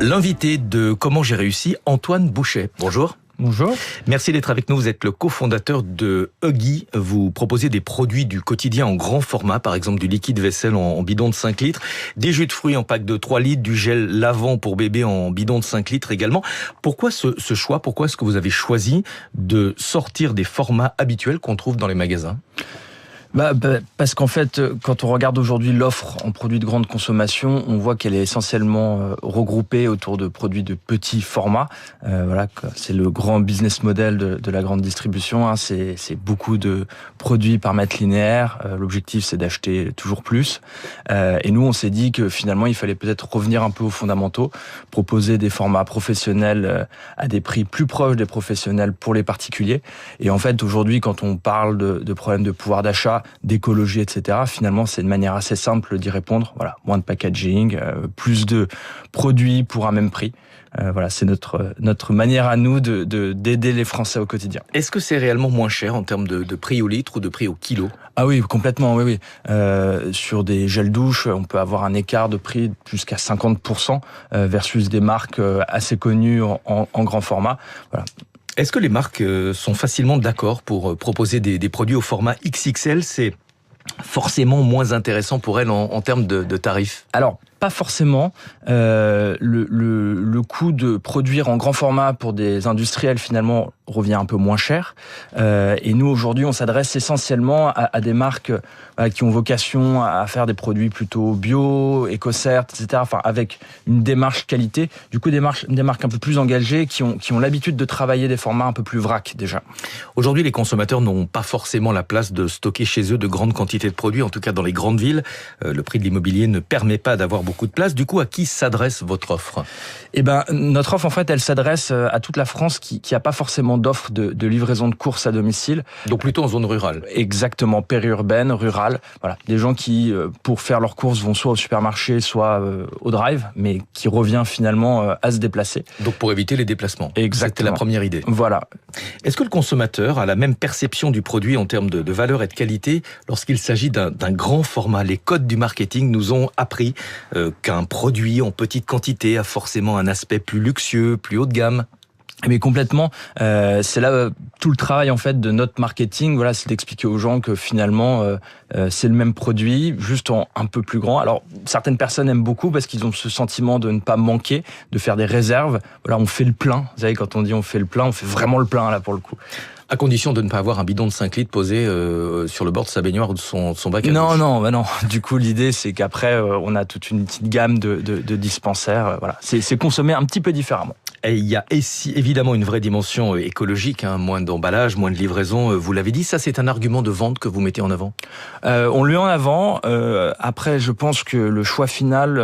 L'invité de Comment j'ai réussi, Antoine Bouchet. Bonjour. Bonjour. Merci d'être avec nous. Vous êtes le cofondateur de Huggy. Vous proposez des produits du quotidien en grand format, par exemple du liquide vaisselle en bidon de 5 litres, des jus de fruits en pack de 3 litres, du gel lavant pour bébé en bidon de 5 litres également. Pourquoi ce choix? Pourquoi est-ce que vous avez choisi de sortir des formats habituels qu'on trouve dans les magasins? Parce qu'en fait, quand on regarde aujourd'hui l'offre en produits de grande consommation, on voit qu'elle est essentiellement regroupée autour de produits de petits formats. Voilà, c'est le grand business model de la grande distribution. Hein. C'est beaucoup de produits par mètre linéaire. L'objectif, c'est d'acheter toujours plus. Et nous, on s'est dit que finalement, il fallait peut-être revenir un peu aux fondamentaux, proposer des formats professionnels à des prix plus proches des professionnels pour les particuliers. Et en fait, aujourd'hui, quand on parle de problèmes de pouvoir d'achat, d'écologie, etc. Finalement, c'est une manière assez simple d'y répondre. Voilà, moins de packaging, plus de produits pour un même prix. Voilà, c'est notre manière à nous d'aider les Français au quotidien. Est-ce que c'est réellement moins cher en termes de prix au litre ou de prix au kilo? Ah oui, complètement, oui. Sur des gels douche, on peut avoir un écart de prix jusqu'à 50% versus des marques assez connues en grand format. Voilà. Est-ce que les marques sont facilement d'accord pour proposer des produits au format XXL? C'est forcément moins intéressant pour elles en termes de tarifs? Alors, pas forcément. Le coût de produire en grand format pour des industriels, finalement, revient un peu moins cher. Et nous, aujourd'hui, on s'adresse essentiellement à des marques qui ont vocation à faire des produits plutôt bio, éco-cert, etc. Enfin, avec une démarche qualité. Du coup, des marques un peu plus engagées qui ont l'habitude de travailler des formats un peu plus vrac, déjà. Aujourd'hui, les consommateurs n'ont pas forcément la place de stocker chez eux de grandes quantités de produits, en tout cas dans les grandes villes. Le prix de l'immobilier ne permet pas d'avoir beaucoup de place. Du coup, à qui s'adresse votre offre? Notre offre, en fait, elle s'adresse à toute la France qui a pas forcément d'offre de livraison de courses à domicile. Donc plutôt en zone rurale. Exactement, périurbaine, rurale. Voilà, des gens qui, pour faire leurs courses, vont soit au supermarché, soit au drive, mais qui revient finalement à se déplacer. Donc pour éviter les déplacements. Exactement. C'était la première idée. Voilà. Est-ce que le consommateur a la même perception du produit en termes de valeur et de qualité lorsqu'il s'agit d'un grand format? Les codes du marketing nous ont appris qu'un produit en petite quantité a forcément un aspect plus luxueux, plus haut de gamme. Mais complètement, c'est là tout le travail en fait de notre marketing. Voilà, c'est d'expliquer aux gens que finalement c'est le même produit, juste en un peu plus grand. Alors certaines personnes aiment beaucoup parce qu'ils ont ce sentiment de ne pas manquer, de faire des réserves. Voilà, on fait le plein. Vous savez, quand on dit on fait le plein, on fait vraiment le plein là pour le coup. À condition de ne pas avoir un bidon de 5 litres posé sur le bord de sa baignoire ou de son bac à douche. Non. Du coup, l'idée, c'est qu'après, on a toute une petite gamme de dispensaires. Voilà, c'est consommé un petit peu différemment. Et il y a évidemment une vraie dimension écologique, hein, moins d'emballage, moins de livraison. Vous l'avez dit, ça c'est un argument de vente que vous mettez en avant? On le met en avant. Après, je pense que le choix final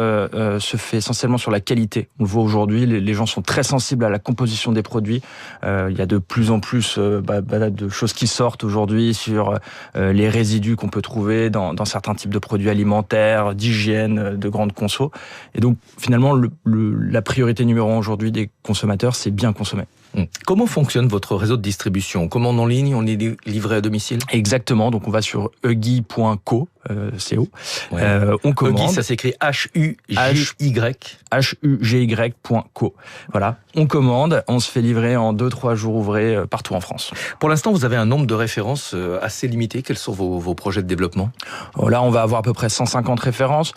se fait essentiellement sur la qualité. On le voit aujourd'hui, les gens sont très sensibles à la composition des produits. Il y a de plus en plus de choses qui sortent aujourd'hui sur les résidus qu'on peut trouver dans certains types de produits alimentaires, d'hygiène, de grande conso. Et donc, finalement, la priorité numéro 1 aujourd'hui des consommateurs, c'est bien consommer. Comment fonctionne votre réseau de distribution? On commande en ligne, on est livré à domicile? Exactement, donc on va sur huggy.co, CO. Ouais. On commande. Huggy, ça s'écrit H-U-G-Y. HUGY.co. Voilà, on commande, on se fait livrer en 2-3 jours ouvrés partout en France. Pour l'instant, vous avez un nombre de références assez limité. Quels sont vos projets de développement? Là, on va avoir à peu près 150 références.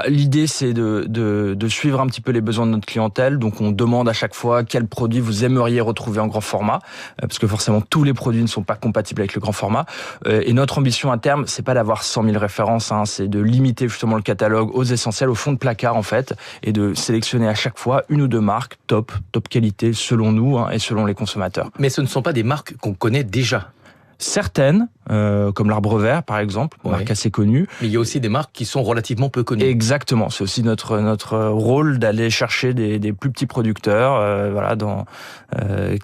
L'idée, c'est de suivre un petit peu les besoins de notre clientèle. Donc, on demande à chaque fois quel produit vous aimeriez retrouver en grand format, parce que forcément, tous les produits ne sont pas compatibles avec le grand format. Et notre ambition à terme, c'est pas d'avoir 100 000 références, hein, c'est de limiter justement le catalogue aux essentiels, au fond de placard en fait, et de sélectionner à chaque fois une ou deux marques top qualité selon nous et selon les consommateurs. Mais ce ne sont pas des marques qu'on connaît déjà. Certaines, comme l'Arbre Vert par exemple, une marque assez connue. Mais il y a aussi des marques qui sont relativement peu connues. Exactement, c'est aussi notre rôle d'aller chercher des plus petits producteurs,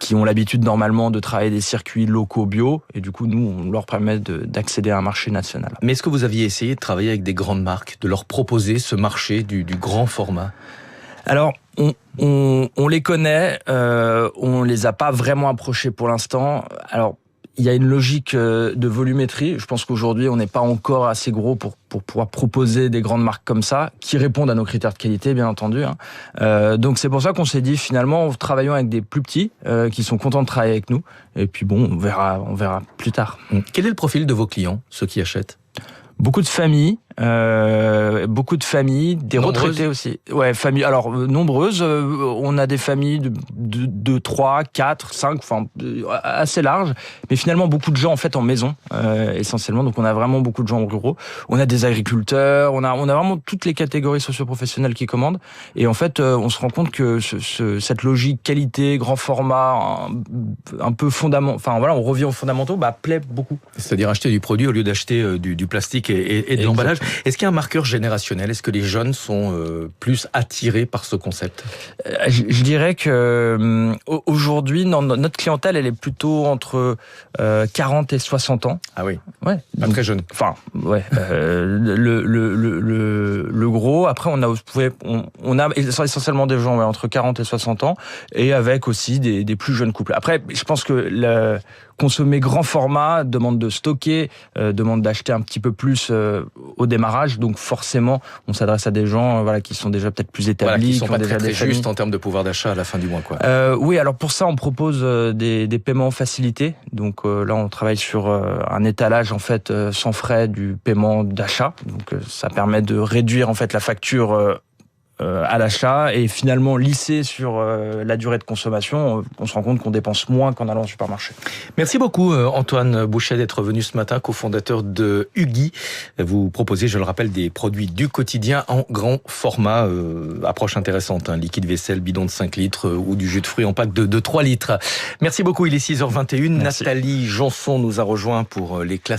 qui ont l'habitude normalement de travailler des circuits locaux bio, et du coup nous on leur permet d'accéder à un marché national. Mais est-ce que vous aviez essayé de travailler avec des grandes marques, de leur proposer ce marché du grand format? Alors, on les connaît, on les a pas vraiment approchés pour l'instant. Alors, il y a une logique de volumétrie. Je pense qu'aujourd'hui, on n'est pas encore assez gros pour pouvoir proposer des grandes marques comme ça, qui répondent à nos critères de qualité, bien entendu. Donc c'est pour ça qu'on s'est dit, finalement, travaillons avec des plus petits, qui sont contents de travailler avec nous. Et puis bon, on verra plus tard. Quel est le profil de vos clients, ceux qui achètent ? Beaucoup de familles, des nombreuses. retraités aussi. Ouais, familles. Alors nombreuses. On a des familles de 3, 4, 5, enfin assez larges. Mais finalement beaucoup de gens en fait en maison essentiellement. Donc on a vraiment beaucoup de gens ruraux. On a des agriculteurs. On a vraiment toutes les catégories socio-professionnelles qui commandent. Et en fait, on se rend compte que cette logique qualité, grand format, un peu fondamental. Enfin voilà, on revient aux fondamentaux. Plaît beaucoup. C'est-à-dire acheter du produit au lieu d'acheter du plastique et de l'emballage. Est-ce qu'il y a un marqueur générationnel ? Est-ce que les jeunes sont plus attirés par ce concept ? Je dirais que aujourd'hui, notre clientèle, elle est plutôt entre 40 et 60 ans. Ah oui. Ouais. Pas très jeune. Enfin, ouais. Le gros. Après, on a essentiellement des gens entre 40 et 60 ans, et avec aussi des plus jeunes couples. Après, je pense que consommer grand format demande de stocker, demande d'acheter un petit peu plus au démarrage. Donc forcément, on s'adresse à des gens qui sont déjà peut-être plus établis, qui sont pas déjà très des familles. justes en termes de pouvoir d'achat à la fin du mois, quoi. Oui, alors pour ça, on propose des paiements facilités. Donc là, on travaille sur un étalage en fait sans frais du paiement d'achat. Donc ça permet de réduire en fait la facture à l'achat, et finalement lissé sur la durée de consommation, on se rend compte qu'on dépense moins qu'en allant au supermarché. Merci beaucoup Antoine Bouchet d'être venu ce matin, cofondateur de Huggy. Vous proposez, je le rappelle, des produits du quotidien en grand format, approche intéressante, liquide vaisselle, bidon de 5 litres ou du jus de fruits en pack de 3 litres. Merci beaucoup, il est 6h21. Merci. Nathalie Janson nous a rejoint pour les classes